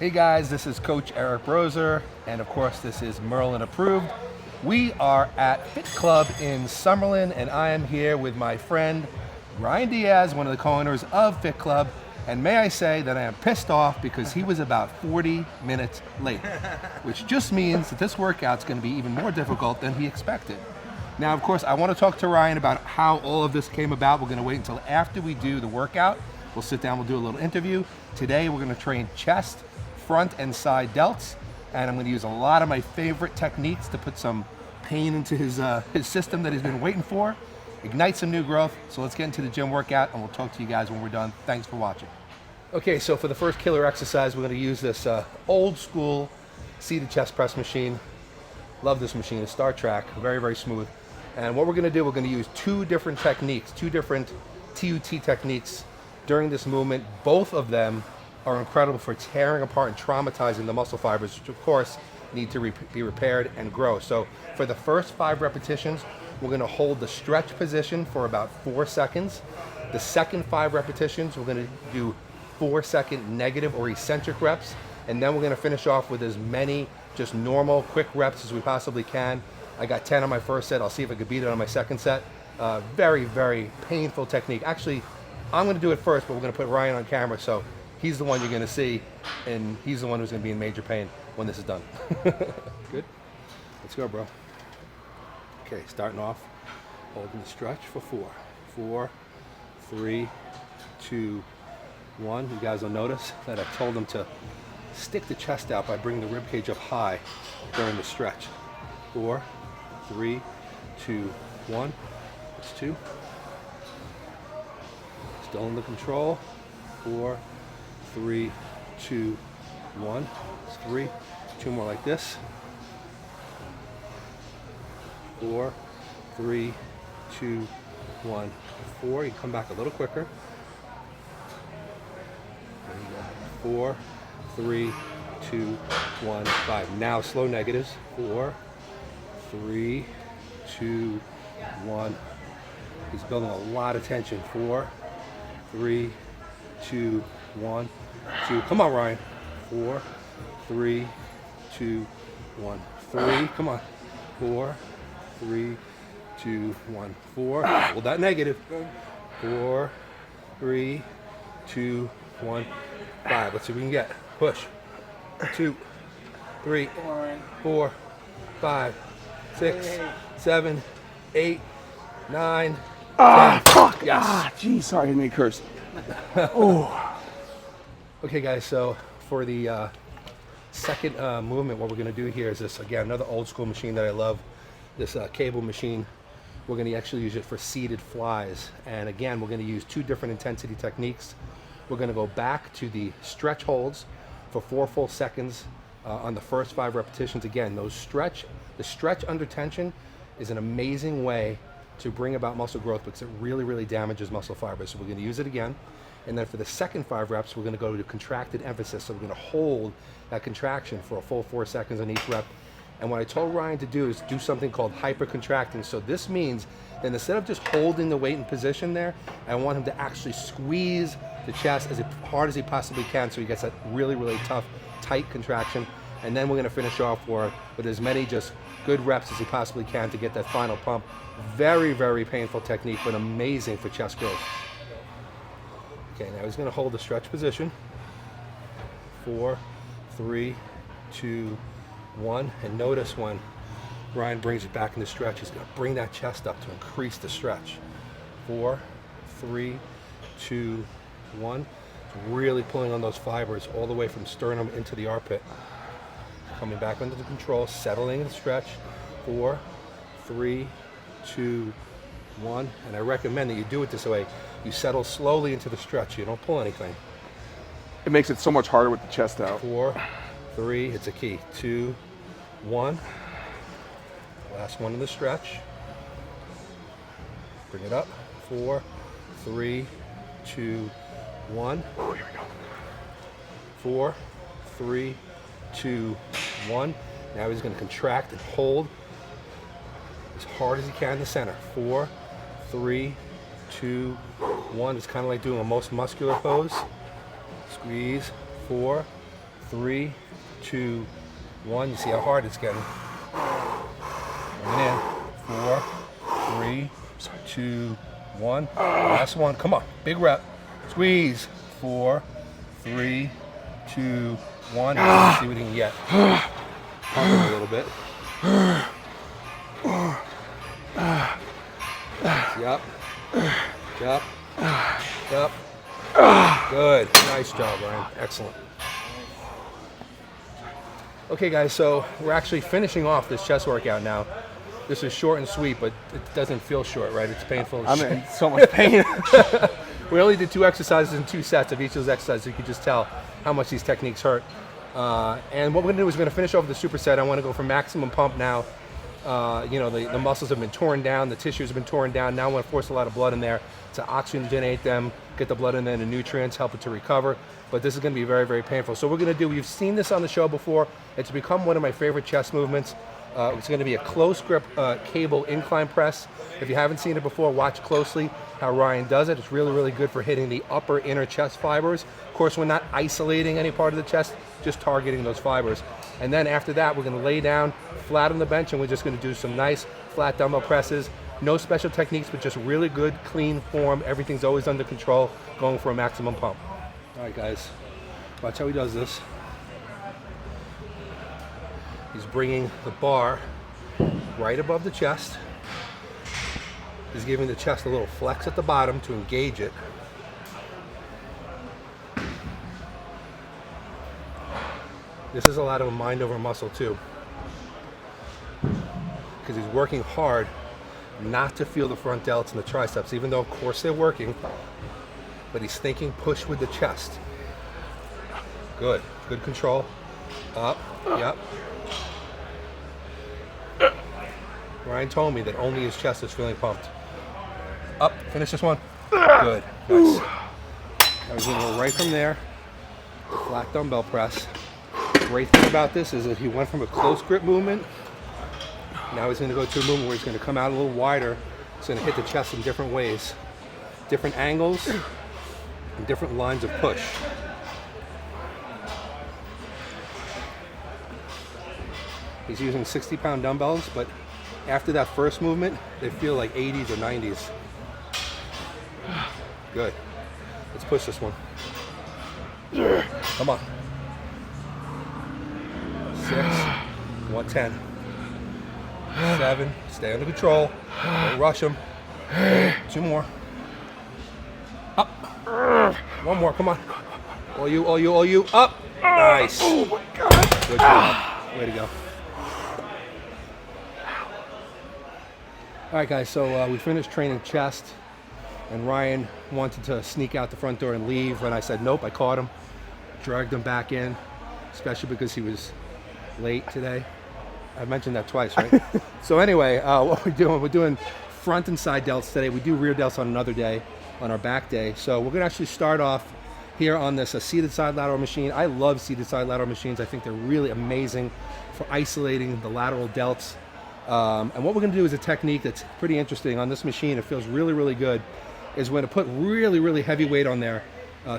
Hey guys, this is Coach Eric Broser, and of course this is Merlin Approved. We are at Fit Club in Summerlin, and I am here with my friend Ryan Diaz, one of the co-owners of Fit Club. And may I say that I am pissed off because he was about 40 minutes late, which just means that this workout's going to be even more difficult than he expected. Now, of course, I want to talk to Ryan about how all of this came about. We're going to wait until after we do the workout. We'll sit down, we'll do a little interview. Today, we're going to train chest, front and side delts, and I'm going to use a lot of my favorite techniques to put some pain into his system that he's been waiting for, ignite some new growth. So let's get into the gym workout, and we'll talk to you guys when we're done. Thanks for watching. Okay, so for the first killer exercise, we're going to use this old school seated chest press machine. Love this machine. It's Star Trek, very, very smooth. And what we're going to do, we're going to use two different techniques, two different TUT techniques during this movement. Both of them are incredible for tearing apart and traumatizing the muscle fibers, which of course need to be repaired and grow. So for the first 5 repetitions, we're going to hold the stretch position for about 4 seconds. The second 5 repetitions, we're going to do 4-second negative or eccentric reps, and then we're going to finish off with as many just normal quick reps as we possibly can. I got 10 on my first set. I'll see if I could beat it on my second set. Very, very painful technique. Actually, I'm going to do it first, but we're going to put Ryan on camera, so he's the one you're going to see, and he's the one who's going to be in major pain when this is done. Good? Let's go, bro. Okay, starting off, holding the stretch for 4. 4, 3, 2, 1. You guys will notice that I told them to stick the chest out by bringing the rib cage up high during the stretch. 4, 3, 2, 1. That's 2. Still under control. 4, 3, 2, 1. That's 3. 2 more like this. 4, 3, 2, 1, 4. You come back a little quicker. There you go. 4, 3, 2, 1, 5. Now slow negatives. 4, 3, 2, 1. He's building a lot of tension. 4, 3, 2, 1, 2. Come on, Ryan. 4, 3, 2, 1, 3. Come on. 4, 3, 2, 1, 4. Hold that negative. 4, 3, 2, 1, 5. Let's see if we can get. Push. 2, 3, 4, 5, 6, 7, 8, 9, 10. Fuck! Yes. Geez, sorry, I made curse. Oh. Okay, guys, so for the second movement, what we're going to do here is this, again, another old school machine that I love, this cable machine. We're going to actually use it for seated flies. And again, we're going to use 2 different intensity techniques. We're going to go back to the stretch holds for 4 full seconds on the first 5 repetitions. Again, the stretch under tension is an amazing way to bring about muscle growth because it really, really damages muscle fibers. So we're going to use it again. And then for the second 5 reps, we're going to go to contracted emphasis. So we're going to hold that contraction for a full 4 seconds on each rep. And what I told Ryan to do is do something called hyper-contracting. So this means that instead of just holding the weight in position there, I want him to actually squeeze the chest as hard as he possibly can so he gets that really, really tough, tight contraction. And then we're going to finish off with as many just good reps as he possibly can to get that final pump. Very, very painful technique, but amazing for chest growth. Okay, now he's going to hold the stretch position. 4, 3, 2, 1. And notice when Ryan brings it back in the stretch, he's going to bring that chest up to increase the stretch. 4, 3, 2, 1. Really pulling on those fibers all the way from sternum into the armpit. Coming back under the control, settling in the stretch. 4, 3, 2, 1. And I recommend that you do it this way. You settle slowly into the stretch. You don't pull anything. It makes it so much harder with the chest out. 4, 3, it's a key. 2, 1. Last one in the stretch. Bring it up. 4, 3, 2, 1. Oh, here we go. 4, 3, 2, 1. Now he's going to contract and hold as hard as he can in the center. 4, 3, 2, 1. It's kind of like doing a most muscular pose. Squeeze. 4, 3, 2, 1. You see how hard it's getting. Bring it in. 4, 3, 2, 1. Last one. Come on. Big rep. Squeeze. 4, 3, 2, 1. Let's see what he can get. Pump him a little bit. Yup. Yup. Yup. Good. Nice job, Ryan. Excellent. Okay, guys, so we're actually finishing off this chest workout now. This is short and sweet, but it doesn't feel short, right? It's painful. I'm in so much pain. We only did 2 exercises and 2 sets of each of those exercises. You can just tell how much these techniques hurt. And what we're going to do is we're going to finish over the superset. I want to go for maximum pump now. You know, the muscles have been torn down, the tissues have been torn down. Now I want to force a lot of blood in there to oxygenate them, get the blood in there, the nutrients, help it to recover. But this is going to be very, very painful. So we're going to do, you've seen this on the show before. It's become one of my favorite chest movements. It's going to be a close grip cable incline press. If you haven't seen it before, watch closely how Ryan does it. It's really, really good for hitting the upper inner chest fibers. Of course, we're not isolating any part of the chest, just targeting those fibers. And then after that, we're going to lay down flat on the bench, and we're just going to do some nice flat dumbbell presses. No special techniques, but just really good, clean form. Everything's always under control, going for a maximum pump. All right, guys, watch how he does this. He's bringing the bar right above the chest. He's giving the chest a little flex at the bottom to engage it. This is a lot of a mind over muscle too, because he's working hard not to feel the front delts and the triceps, even though of course they're working, but he's thinking push with the chest. Good, good control. Up, yep. Ryan told me that only his chest is feeling pumped. Up, finish this one. Good, nice. Now he's gonna go right from there, flat dumbbell press. Great thing about this is that he went from a close grip movement, now he's gonna go to a movement where he's gonna come out a little wider. He's gonna hit the chest in different ways, different angles, and different lines of push. He's using 60-pound dumbbells, but after that first movement, they feel like 80s or 90s. Good. Let's push this one. Come on. 6, 110. 7, stay under control. Don't rush him. 8, 2 more. Up. 1 more, come on. All you, all you, all you. Up. Nice. Oh my God. Good job. Way to go. All right, guys, so we finished training chest, and Ryan wanted to sneak out the front door and leave, and I said, nope. I caught him, dragged him back in, especially because he was late today. I mentioned that twice, right? So anyway, what we're doing front and side delts today. We do rear delts on another day, on our back day. So we're gonna actually start off here on this seated side lateral machine. I love seated side lateral machines. I think they're really amazing for isolating the lateral delts. And what we're gonna do is a technique that's pretty interesting on this machine. It feels really, really good. Is we're gonna put really, really heavy weight on there.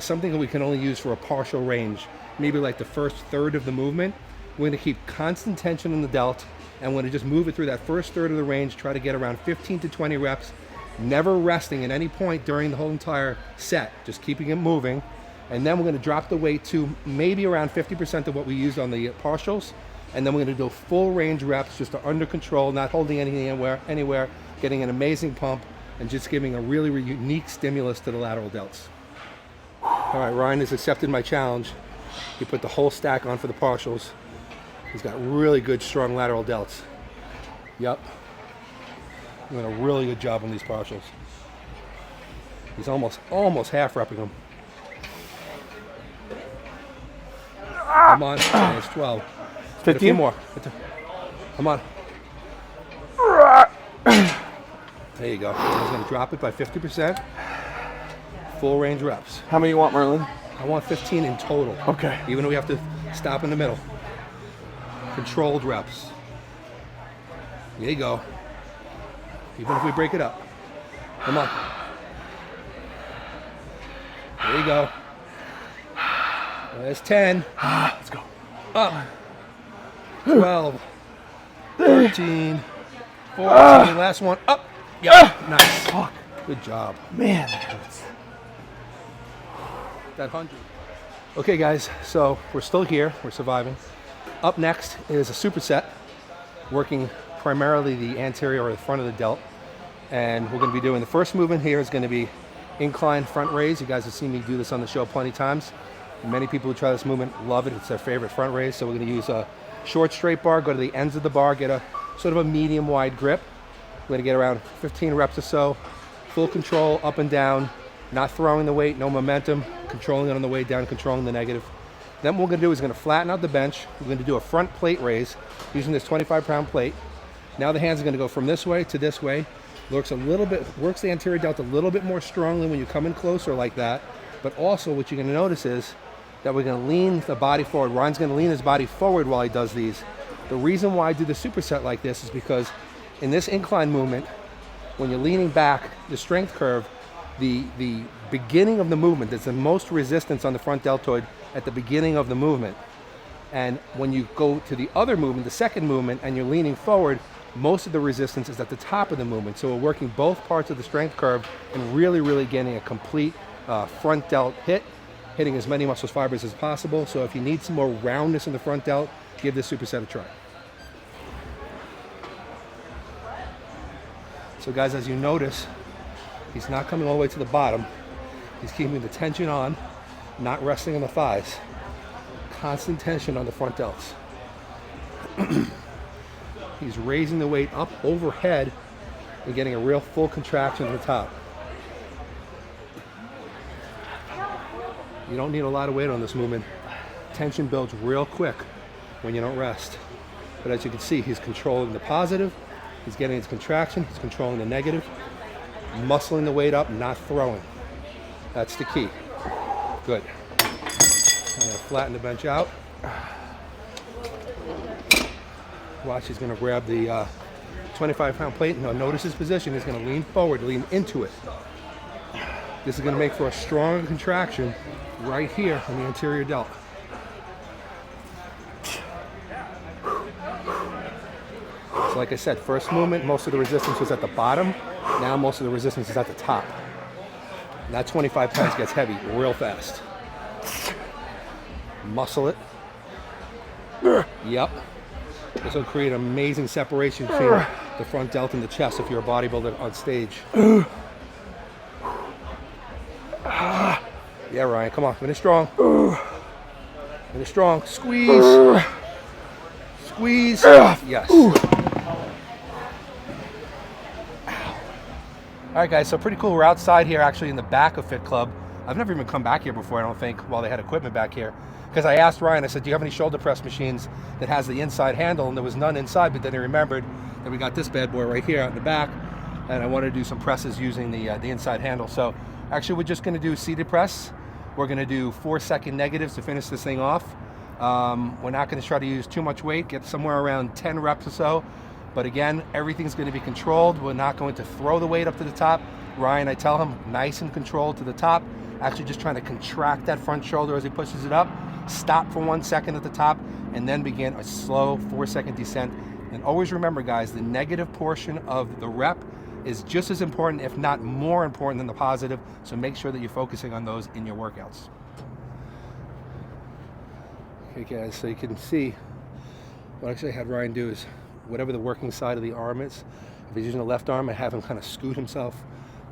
Something that we can only use for a partial range, maybe like the first third of the movement. We're gonna keep constant tension in the delt, and we're gonna just move it through that first third of the range, try to get around 15 to 20 reps, never resting at any point during the whole entire set, just keeping it moving. And then we're gonna drop the weight to maybe around 50% of what we used on the partials. And then we're gonna do full range reps, just under control, not holding anything anywhere, getting an amazing pump, and just giving a really, really unique stimulus to the lateral delts. All right, Ryan has accepted my challenge. He put the whole stack on for the partials. He's got really good, strong lateral delts. Yep. Doing a really good job on these partials. He's almost half repping them. Come on, it's 12. 15 a few more. Come on. There you go. He's going to drop it by 50%. Full range reps. How many you want, Merlin? I want 15 in total. Okay. Even though we have to stop in the middle. Controlled reps. There you go. Even if we break it up. Come on. There you go. There's 10. Let's go. Up. 12. 13. 14. Last one. Up. Yep. Nice. Fuck. Good job. Man, that hurts. That 100. Okay, guys. So we're still here. We're surviving. Up next is a superset, working primarily the anterior or the front of the delt. And we're going to be doing the first movement here is going to be incline front raise. You guys have seen me do this on the show plenty of times. Many people who try this movement love it. It's their favorite front raise. So we're going to use a short straight bar, go to the ends of the bar, get a sort of a medium wide grip. We're going to get around 15 reps or so. Full control up and down, not throwing the weight, no momentum, controlling it on the way down, controlling the negative. Then what we're going to do is going to flatten out the bench. We're going to do a front plate raise using this 25-pound plate. Now the hands are going to go from this way to this way. Works the anterior delt a little bit more strongly when you come in closer like that. But also what you're going to notice is that we're going to lean the body forward. Ryan's going to lean his body forward while he does these. The reason why I do the superset like this is because in this incline movement, when you're leaning back, the strength curve, the beginning of the movement, there's the most resistance on the front deltoid at the beginning of the movement. And when you go to the other movement, the second movement, and you're leaning forward, most of the resistance is at the top of the movement. So we're working both parts of the strength curve and really, really getting a complete front delt hit, hitting as many muscle fibers as possible. So if you need some more roundness in the front delt, give this superset a try. So guys, as you notice, he's not coming all the way to the bottom. He's keeping the tension on, not resting on the thighs. Constant tension on the front delts. He's raising the weight up overhead and getting a real full contraction at the top. You don't need a lot of weight on this movement. Tension builds real quick when you don't rest. But as you can see, he's controlling the positive, he's getting his contraction, he's controlling the negative, muscling the weight up, not throwing. That's the key. Good. I'm going to flatten the bench out. Watch, he's going to grab the 25-pound plate. Now notice his position. He's going to lean forward, lean into it. This is going to make for a strong contraction right here on the anterior delt. So like I said, first movement, most of the resistance was at the bottom. Now most of the resistance is at the top. And that 25 pounds gets heavy real fast. Muscle it. Yep. This will create amazing separation between the front delt and the chest if you're a bodybuilder on stage. Yeah, Ryan, come on, finish strong. Finish strong. Squeeze. Squeeze. Yes. All right, guys, so pretty cool. We're outside here actually in the back of Fit Club. I've never even come back here before, I don't think, while they had equipment back here. Because I asked Ryan, I said, do you have any shoulder press machines that has the inside handle? And there was none inside, but then I remembered that we got this bad boy right here out in the back, and I wanted to do some presses using the inside handle. So actually, we're just gonna do seated press. We're gonna do 4-second negatives to finish this thing off. We're not gonna try to use too much weight, get somewhere around 10 reps or so. But again, everything's gonna be controlled. We're not going to throw the weight up to the top. Ryan, I tell him, nice and controlled to the top. Actually just trying to contract that front shoulder as he pushes it up. Stop for 1 second at the top, and then begin a slow 4-second descent. And always remember, guys, the negative portion of the rep is just as important, if not more important than the positive. So make sure that you're focusing on those in your workouts. Okay, guys, so you can see what actually I had Ryan do is whatever the working side of the arm is, if he's using the left arm, I have him kind of scoot himself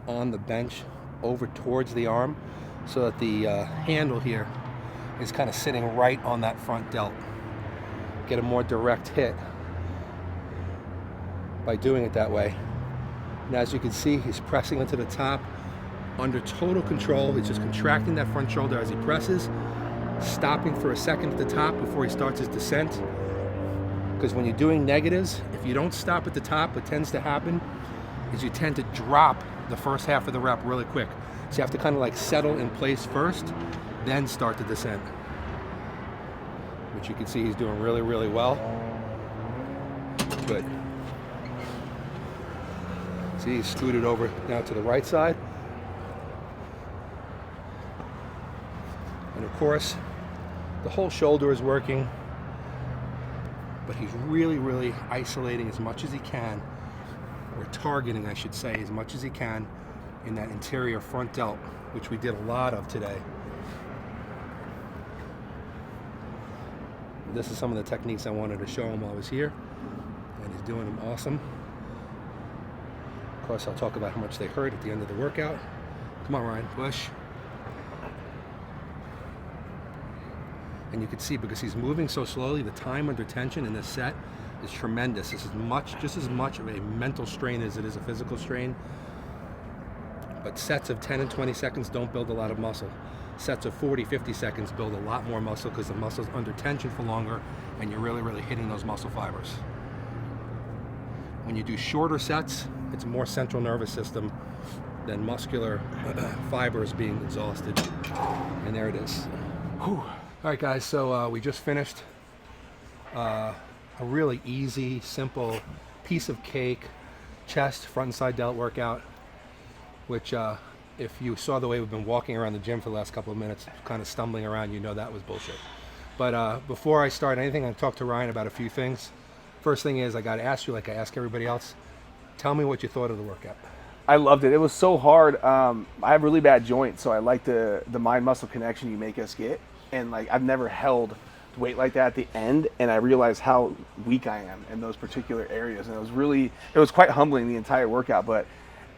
on the bench over towards the arm so that the handle here is kind of sitting right on that front delt. Get a more direct hit by doing it that way. And as you can see, he's pressing into the top under total control. He's just contracting that front shoulder as he presses, stopping for a second at the top before he starts his descent. Because when you're doing negatives, if you don't stop at the top, what tends to happen is you tend to drop the first half of the rep really quick. So you have to kind of like settle in place first, then start the descent. Which you can see he's doing really, really well. Good. See, he's scooted over now to the right side. And of course, The whole shoulder is working, but he's really, really isolating as much as he can, or targeting, I should say, as much as he can in that interior front delt, which we did a lot of today. This is some of the techniques I wanted to show him while I was here, and he's doing them awesome. Of course, I'll talk about how much they hurt at the end of the workout. Come on, Ryan, push. And you can see, because he's moving so slowly, the time under tension in this set is tremendous. This is just as much of a mental strain as it is a physical strain. But sets of 10 and 20 seconds don't build a lot of muscle. Sets of 40, 50 seconds build a lot more muscle because the muscle's under tension for longer and you're really, really hitting those muscle fibers. When you do shorter sets, it's more central nervous system than muscular fibers being exhausted. And there it is. Whew. All right, guys, so we just finished a really easy, simple piece of cake chest front and side delt workout, which if you saw the way we've been walking around the gym for the last couple of minutes, kind of stumbling around, you know that was bullshit. But before I start anything, I talked to Ryan about a few things. First thing is, I got to ask you, like I ask everybody else, tell me what you thought of the workout. I loved it. It was so hard. I have really bad joints, so I like the mind-muscle connection you make us get. And like, I've never held weight like that at the end, and I realized how weak I am in those particular areas. And it was quite humbling, the entire workout. But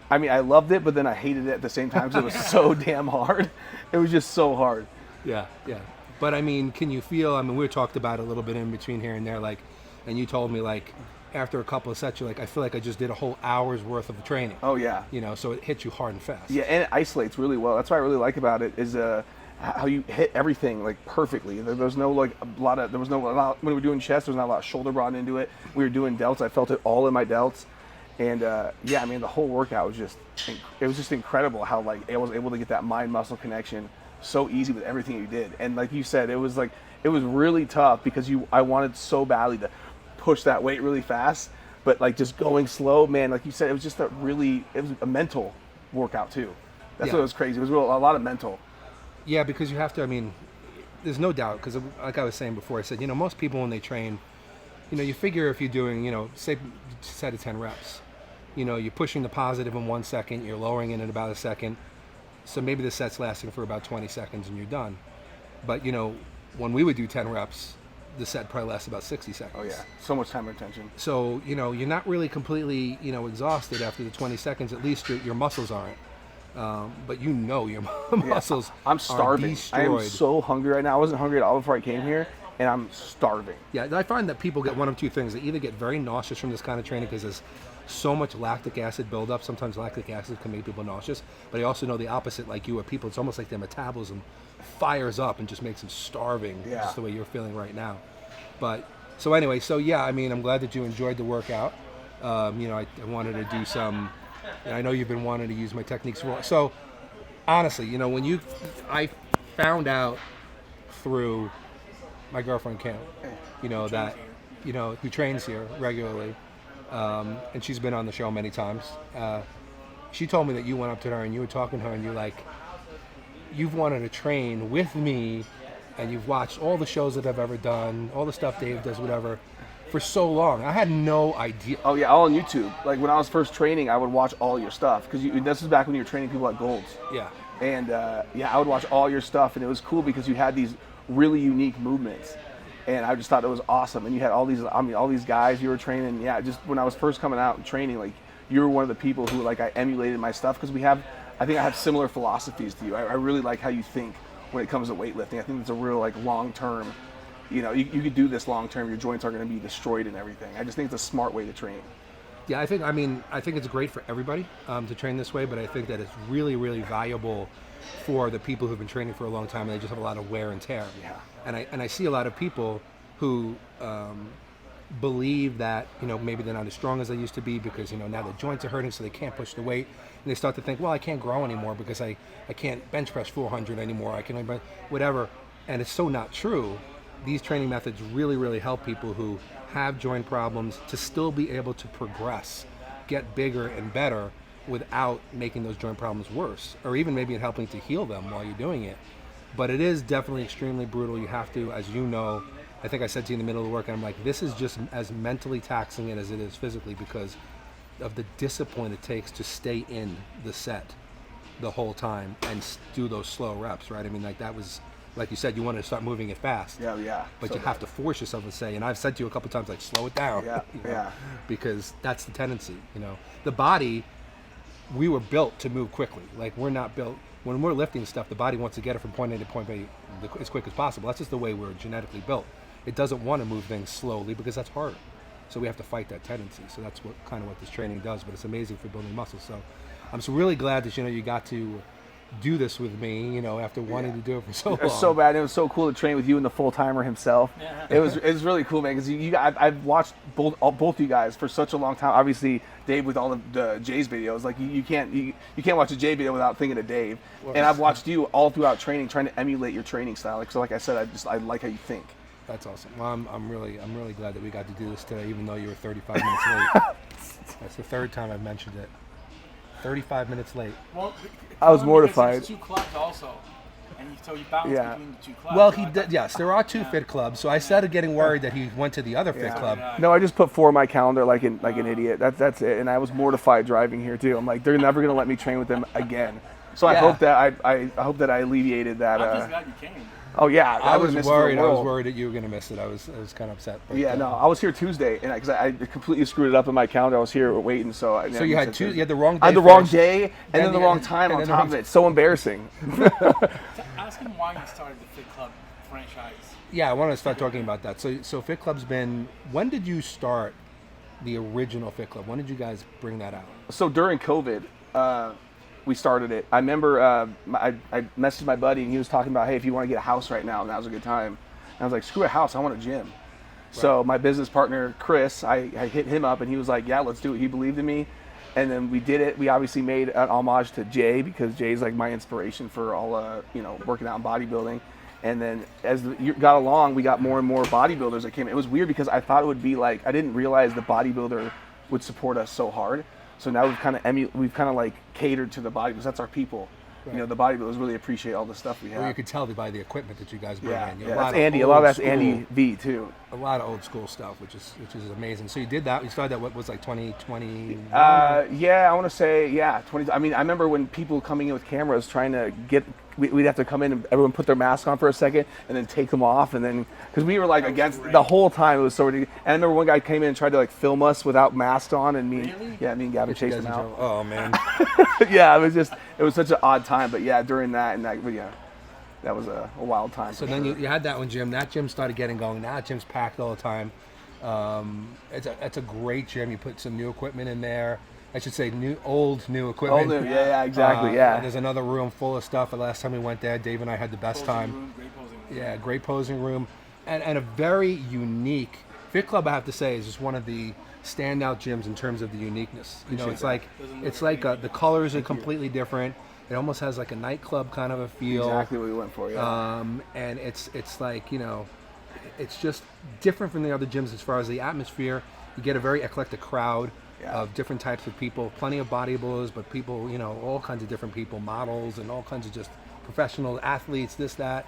I mean, I loved it, but then I hated it at the same time because it was so damn hard. It was just so hard. Yeah. But I mean, can you feel, I mean, we talked about it a little bit in between here and there, like, and you told me, like, after a couple of sets, you're like, I feel like I just did a whole hour's worth of training. Oh, yeah. You know, so it hits you hard and fast. Yeah, and it isolates really well. That's what I really like about it is how you hit everything like perfectly. There's no like when we were doing chest, there's not a lot of shoulder brought into it. We were doing delts. I felt it all in my delts. And yeah, I mean, the whole workout was just incredible how like I was able to get that mind-muscle connection so easy with everything you did. And like you said, it was really tough because I wanted so badly to push that weight really fast, but like just going slow, man, like you said, it was a mental workout too. That's what was crazy. It was a lot of mental. Yeah, because you have to, I mean, there's no doubt, because like I was saying before, I said, you know, most people when they train, you know, you figure if you're doing, you know, say set of 10 reps, you know, you're pushing the positive in 1 second, you're lowering it in about a second, so maybe the set's lasting for about 20 seconds and you're done. But, you know, when we would do 10 reps, the set probably lasts about 60 seconds. Oh yeah, so much time and attention. So, you know, you're not really completely, you know, exhausted after the 20 seconds, at least your muscles aren't. But you know your muscles I'm starving. are destroyed. I am so hungry right now. I wasn't hungry at all before I came here, and I'm starving. Yeah, I find that people get one of two things. They either get very nauseous from this kind of training because there's so much lactic acid buildup. Sometimes lactic acid can make people nauseous. But I also know the opposite, like you, where people, it's almost like their metabolism fires up and just makes them starving, just the way you're feeling right now. But, so anyway, so yeah, I mean, I'm glad that you enjoyed the workout. You know, I wanted to do some... And I know you've been wanting to use my techniques. So, honestly, you know, I found out through my girlfriend Kim, you know, that, you know, who trains here regularly, and she's been on the show many times. She told me that you went up to her and you were talking to her and you're like, you've wanted to train with me, and you've watched all the shows that I've ever done, all the stuff Dave does, whatever, for so long. I had no idea. Oh yeah, all on YouTube. Like when I was first training, I would watch all your stuff because this is back when you were training people at Golds. Yeah. And yeah, I would watch all your stuff, and it was cool because you had these really unique movements, and I just thought it was awesome. And you had all these guys you were training. Yeah, just when I was first coming out and training, like you were one of the people who like I emulated my stuff because I think I have similar philosophies to you. I really like how you think when it comes to weightlifting. I think it's a real like long term. You know, you could do this long term. Your joints are going to be destroyed and everything. I just think it's a smart way to train. Yeah, I think it's great for everybody to train this way, but I think that it's really, really valuable for the people who've been training for a long time and they just have a lot of wear and tear. Yeah. And I see a lot of people who believe that, you know, maybe they're not as strong as they used to be because, you know, now their joints are hurting so they can't push the weight. And they start to think, well, I can't grow anymore because I can't bench press 400 anymore. I can only whatever. And it's so not true. These training methods really, really help people who have joint problems to still be able to progress, get bigger and better without making those joint problems worse, or even maybe helping to heal them while you're doing it. But it is definitely extremely brutal. You have to, as you know, I think I said to you in the middle of the work, I'm like, this is just as mentally taxing as it is physically because of the discipline it takes to stay in the set the whole time and do those slow reps, right? I mean, like that was, like you said, you wanted to start moving it fast. Yeah. But So you have to force yourself to say, and I've said to you a couple times, like, slow it down. Yeah, you know, yeah. Because that's the tendency, you know. The body, we were built to move quickly. Like, we're not built, when we're lifting stuff, the body wants to get it from point A to point B as quick as possible. That's just the way we're genetically built. It doesn't want to move things slowly because that's harder. So we have to fight that tendency. So that's what kind of what this training does. But it's amazing for building muscle. So I'm so really glad that you got to do this with me. After wanting to do it for so long. It was so bad. It was so cool to train with you and the full timer himself. Yeah. It was really cool, man. Because I've watched both you guys for such a long time. Obviously, Dave with all the Jay's videos. Like you can't watch a Jay video without thinking of Dave. And I've watched you all throughout training, trying to emulate your training style. Like I said, I like how you think. That's awesome. Well, I'm really glad that we got to do this today, even though you were 35 minutes late. That's the third time I've mentioned it. 35 minutes late. Well, I was mortified. It's 2 clubs also, and so you balance between the 2 clubs. Well, he did. Yes, there are 2 fit clubs. So I started getting worried that he went to the other fit club. No, I just put 4 on my calendar like an idiot. That's it. And I was mortified driving here too. I'm like, they're never gonna let me train with them again. So I hope that I hope that I alleviated that. I'm just glad you came. Oh yeah, I was worried. I was worried that you were going to miss it. I was kind of upset. But, no, I was here Tuesday, and because I completely screwed it up in my calendar, I was here waiting. So you had you had the wrong day. I had the wrong day, and then the wrong time on top of it. So embarrassing. Ask him why you started the Fit Club franchise. Yeah, I want to start talking about that. So Fit Club's been. When did you start the original Fit Club? When did you guys bring that out? So during COVID. We started it. I remember I messaged my buddy and he was talking about, hey, if you want to get a house right now, now's a good time. And I was like, screw a house, I want a gym. Right. So my business partner, Chris, I hit him up and he was like, yeah, let's do it. He believed in me. And then we did it. We obviously made an homage to Jay because Jay's like my inspiration for all, working out and bodybuilding. And then as the year got along, we got more and more bodybuilders that came. It was weird because I thought it would be like, I didn't realize the bodybuilder would support us so hard. So now we've kind of like catered to the bodybuilders. That's our people. Right. The bodybuilders really appreciate all the stuff we have. Well, you could tell by the equipment that you guys bring in. That's Andy. A lot of that's Andy V too. A lot of old school stuff, which is amazing. So you did that. You started that. What was like 2020? I want to say 20. I mean, I remember when people coming in with cameras trying to get. We'd have to come in and everyone put their mask on for a second and then take them off and then because we were like against the whole time. It was so ridiculous. And I remember one guy came in and tried to like film us without masks on and me and Gavin chased him out. Oh man. It was such an odd time. But during that that was a wild time. So then you had that one gym. That gym started getting going. Now that gym's packed all the time. It's a great gym. You put some new equipment in there. I should say old new equipment. Old new, exactly, There's another room full of stuff. The last time we went there, Dave and I had the best time. Great posing room. And a very unique, Fit Club I have to say is just one of the standout gyms in terms of the uniqueness. It's like the colors are completely different. It almost has like a nightclub kind of a feel. Exactly what we went for, and it's like, it's just different from the other gyms as far as the atmosphere. You get a very eclectic crowd. Of different types of people, plenty of bodybuilders, but people, all kinds of different people, models and all kinds of just professional athletes, this, that.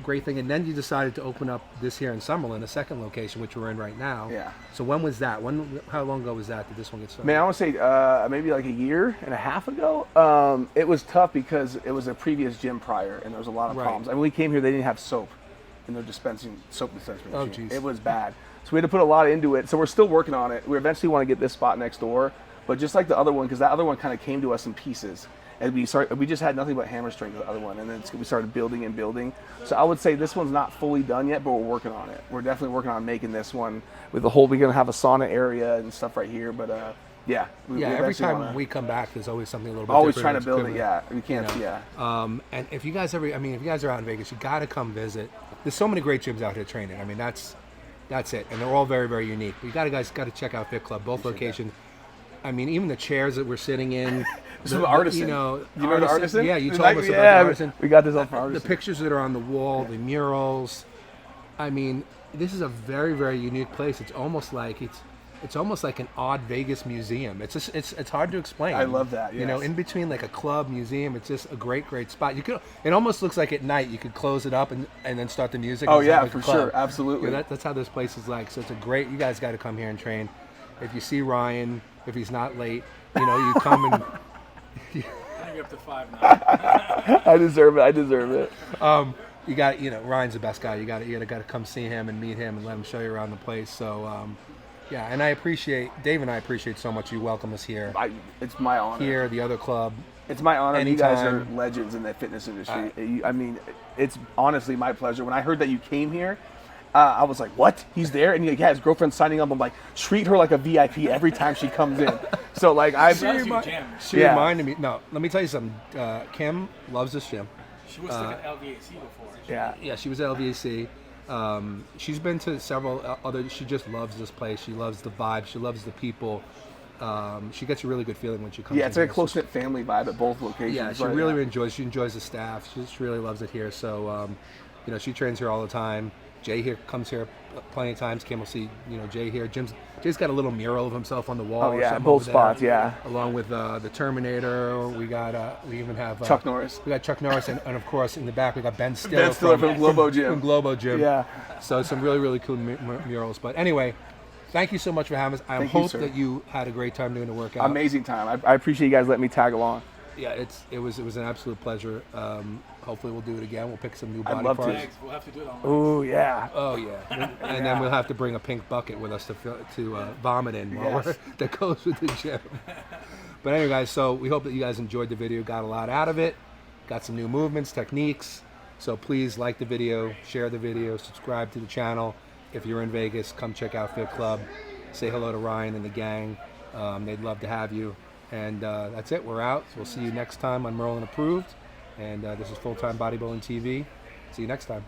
Great thing. And then you decided to open up this here in Summerlin, a second location, which we're in right now. Yeah. So when was that? How long ago was that? Did this one get started? Man, I want to say maybe like a year and a half ago. It was tough because it was a previous gym prior, and there was a lot of problems. I mean, we came here, they didn't have soap in their soap dispensing. Oh, geez. It was bad. So we had to put a lot into it. So we're still working on it. We eventually want to get this spot next door. But just like the other one, because that other one kind of came to us in pieces. And we just had nothing but hammer strength, the other one. And then we started building and building. So I would say this one's not fully done yet, but we're working on it. We're definitely working on making this one with the whole, we're going to have a sauna area and stuff right here. But every time we come back, there's always something a little bit always different. Always trying to build it, we can't, And if you guys if you guys are out in Vegas, you got to come visit. There's so many great gyms out here training. I mean, that's it, and they're all very, very unique. You guys got to check out Fit Club, both locations. I mean, even the chairs that we're sitting in. The artisan. You know the artisan? Yeah, you told us about the artisan. We got this all from artisan. The pictures that are on the wall, the murals. I mean, this is a very, very unique place. It's almost like it's almost like an odd Vegas museum. It's just, it's hard to explain. I love that, You know, yes. in between like a club museum, it's just a great spot. You could, it almost looks like at night you could close it up and then start the music. Oh and just yeah, have, like, for a club. sure, absolutely. Yeah, that's how this place is like. So it's a great. You guys got to come here and train. If you see Ryan, if he's not late, you know, you come and. I think you're up to 5 now. I deserve it. I deserve it. You got, you know, Ryan's the best guy. You got to come see him and meet him and let him show you around the place. So, yeah, and I appreciate Dave and I appreciate so much you welcome us here. It's my honor. Here, the other club. It's my honor. You guys are Anytime. legends in the fitness industry. I mean, it's honestly my pleasure. When I heard that you came here, I was like, "What? He's there?" And yeah, his girlfriend's signing up. I'm like, treat her like a VIP every time she comes in. So like, She loves your gym. She Yeah. reminded me. No, let me tell you something. Kim loves this gym. She was stuck at LVAC before. yeah. Yeah, she was at LVAC. She's been to several other. She just loves this place. She loves the vibe. She loves the people. She gets a really good feeling when she comes. Yeah, it's in like a here. close knit family vibe at both locations. Yeah, she right? really enjoys. She enjoys the staff. She just really loves it here. So, you know, she trains here all the time. Jay here comes here plenty of times. Kim will see, you know, Jay here. Jay's got a little mural of himself on the wall. Oh or yeah, something both over there, spots. Yeah. Along with the Terminator. We even have Chuck Norris. We got Chuck Norris, and of course in the back we got Ben Stiller. Ben Stiller from Globo Gym. From Globo Gym. Yeah. So some really cool murals. But anyway, thank you so much for having us. I Thank you, hope sir. that you had a great time doing the workout. Amazing time. I appreciate you guys letting me tag along. Yeah, it was an absolute pleasure. Hopefully we'll do it again. We'll pick some new body love to. parts. Legs, we'll have to do it on legs. Ooh yeah. Oh yeah, and then we'll have to bring a pink bucket with us to vomit in while Yes. that goes with the gym. But anyway, guys, so we hope that you guys enjoyed the video, got a lot out of it, got some new movements, techniques. So please like the video, share the video, subscribe to the channel. If you're in Vegas, come check out Fit Club. Say hello to Ryan and the gang. They'd love to have you. And that's it. We're out. So we'll see you next time on Merlin Approved. And this is Full Time Bodybuilding TV. See you next time.